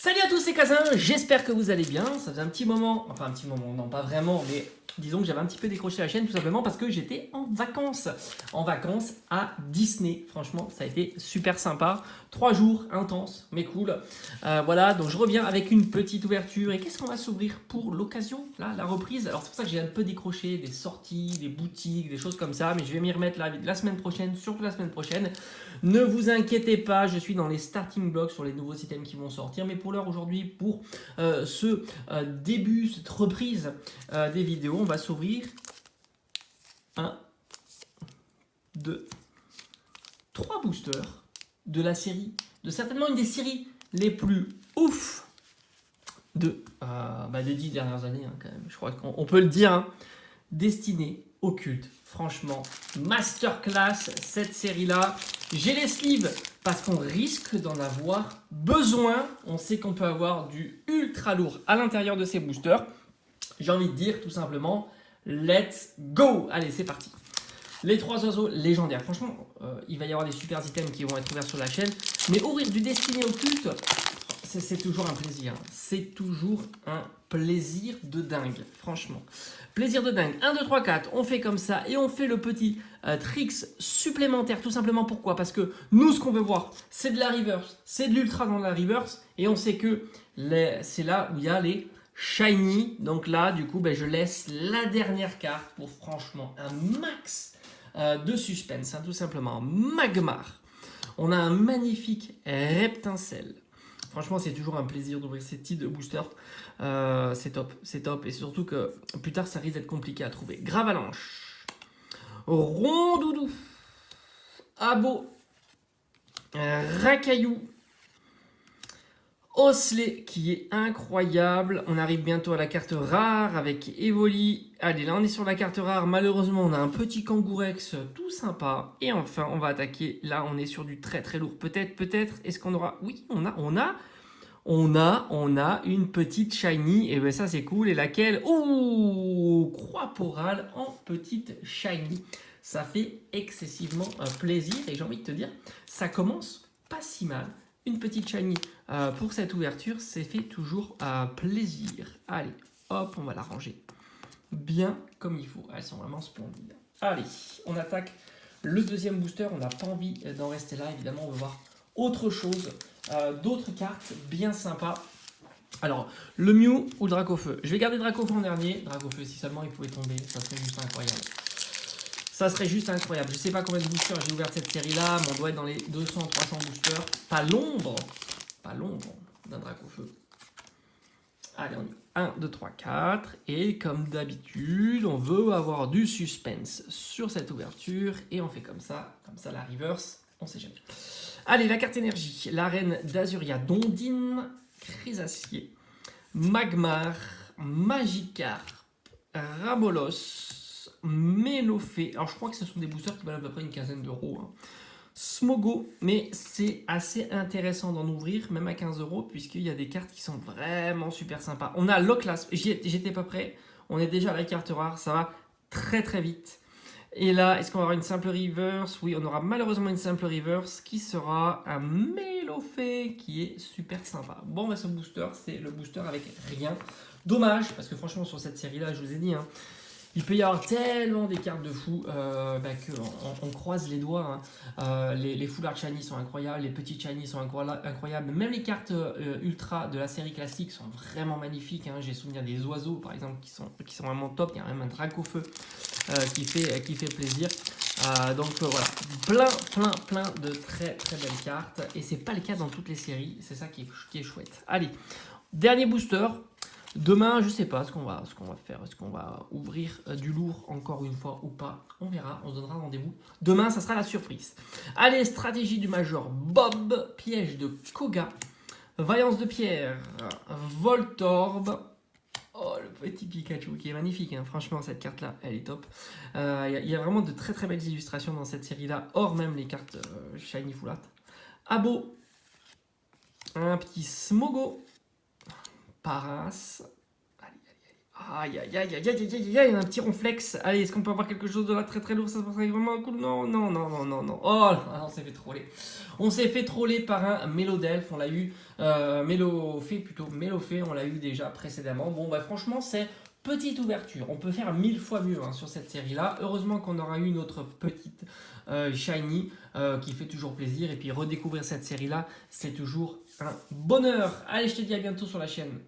Salut à tous, c'est Kazin, j'espère que vous allez bien. Ça faisait un petit moment, enfin un petit moment, non pas vraiment, mais disons que j'avais un petit peu décroché la chaîne tout simplement parce que j'étais en vacances à Disney. Franchement, ça a été super sympa. 3 jours intenses, mais cool. Voilà, donc je reviens avec une petite ouverture. Et qu'est-ce qu'on va s'ouvrir pour l'occasion, là, la reprise? Alors c'est pour ça que j'ai un peu décroché des sorties, des boutiques, des choses comme ça, mais je vais m'y remettre la semaine prochaine, surtout la semaine prochaine. Ne vous inquiétez pas, je suis dans les starting blocks sur les nouveaux items qui vont sortir, mais pour l'heure aujourd'hui, pour ce début, cette reprise des vidéos, on va s'ouvrir 1, 2, 3 boosters de la série, de certainement une des séries les plus ouf des 10 dernières années, hein, quand même. Je crois qu'on peut le dire, hein. Destinée au culte. Franchement, masterclass cette série-là. J'ai les sleeves parce qu'on risque d'en avoir besoin. On sait qu'on peut avoir du ultra lourd à l'intérieur de ces boosters. J'ai envie de dire tout simplement, let's go. Allez, c'est parti. Les 3 oiseaux légendaires. Franchement, il va y avoir des super items qui vont être ouverts sur la chaîne. Mais ouvrir du Destiné au culte, c'est toujours un plaisir. C'est toujours un plaisir de dingue, franchement. Plaisir de dingue. 1, 2, 3, 4, on fait comme ça et on fait le petit tricks supplémentaire. Tout simplement pourquoi? Parce que nous, ce qu'on veut voir, c'est de la reverse, c'est de l'ultra dans la reverse. Et on sait que c'est là où il y a les shiny. Donc là, du coup, je laisse la dernière carte pour franchement un max de suspense. Tout simplement, Magmar. On a un magnifique Reptincelle. Franchement, c'est toujours un plaisir d'ouvrir ces types de boosters. C'est top, c'est top. Et surtout que plus tard, ça risque d'être compliqué à trouver. Gravalanche, Rondoudou, Abo, Racaillou, Osselet qui est incroyable. On arrive bientôt à la carte rare avec Evoli. Allez, là on est sur la carte rare. Malheureusement, on a un petit Kangourex tout sympa. Et enfin, on va attaquer. Là, on est sur du très très lourd. Peut-être. Est-ce qu'on aura... Oui, on a une petite shiny. Et bien ça, c'est cool. Et laquelle? Oh, Croix-Porale en petite shiny. Ça fait excessivement plaisir. Et j'ai envie de te dire, ça commence pas si mal. Une petite shiny pour cette ouverture, c'est fait toujours plaisir. Allez, hop, on va la ranger bien comme il faut. Elles sont vraiment splendides. Allez, on attaque le deuxième booster. On n'a pas envie d'en rester là. Évidemment, on veut voir autre chose, d'autres cartes bien sympas. Alors, le Mew ou le Dracofeu? Je vais garder Dracofeu en dernier. Dracofeu, si seulement il pouvait tomber, ça serait juste incroyable. Ça serait juste incroyable. Je ne sais pas combien de boosters j'ai ouvert cette série-là, mais on doit être dans les 200-300 boosters. Pas l'ombre d'un Dracofeu. Allez, on y va. 1, 2, 3, 4. Et comme d'habitude, on veut avoir du suspense sur cette ouverture. Et on fait comme ça la reverse, on ne sait jamais. Allez, la carte énergie. La reine d'Azuria, Dondine, Chrysacier, Magmar, Magikarp, Rabolos, Mélofée. Alors je crois que ce sont des boosters qui valent à peu près une quinzaine d'euros. Hein. Smogo, mais c'est assez intéressant d'en ouvrir, même à 15 euros, puisqu'il y a des cartes qui sont vraiment super sympas. On a Loclas, j'étais pas prêt. On est déjà à la carte rare, ça va très très vite. Et là, est-ce qu'on aura une simple reverse? Oui, on aura malheureusement une simple reverse qui sera un Mélofée qui est super sympa. Bon, ce booster, c'est le booster avec rien. Dommage, parce que franchement, sur cette série-là, je vous ai dit, hein, il peut y avoir tellement des cartes de fou qu'on croise les doigts. Hein. Les full art shiny sont incroyables, les petits shiny sont incroyables. Même les cartes ultra de la série classique sont vraiment magnifiques. Hein. J'ai souvenir des oiseaux, par exemple, qui sont vraiment top. Il y a même un Dracofeu qui fait plaisir. Donc voilà, plein de très très belles cartes. Et c'est pas le cas dans toutes les séries. C'est ça qui est chouette. Allez, dernier booster. Demain, je sais pas ce qu'on va faire. Est-ce qu'on va ouvrir du lourd encore une fois ou pas? On verra, on se donnera rendez-vous. Demain, ça sera la surprise. Allez, stratégie du Major Bob, piège de Koga, vaillance de pierre, Voltorb. Oh, le petit Pikachu qui est magnifique. Hein. Franchement, cette carte-là, elle est top. Il y a vraiment de très très belles illustrations dans cette série-là, hors même les cartes Shiny Full Art. Abo, un petit Smogo. Paras. Allez. Aïe, aïe, aïe, aïe, aïe, aïe, aïe, aïe, un petit ronflex. Allez, est-ce qu'on peut avoir quelque chose de là très très lourd? Ça serait vraiment cool. Non, non, non, non, non, non. Oh là, on s'est fait troller. On s'est fait troller par un Mélodelph. On l'a eu, Mélofée, on l'a eu déjà précédemment. Bon, bah franchement, c'est petite ouverture. On peut faire 1000 fois mieux sur cette série-là. Heureusement qu'on aura eu notre petite Shiny qui fait toujours plaisir. Et puis redécouvrir cette série-là, c'est toujours un bonheur. Allez, je te dis à bientôt sur la chaîne.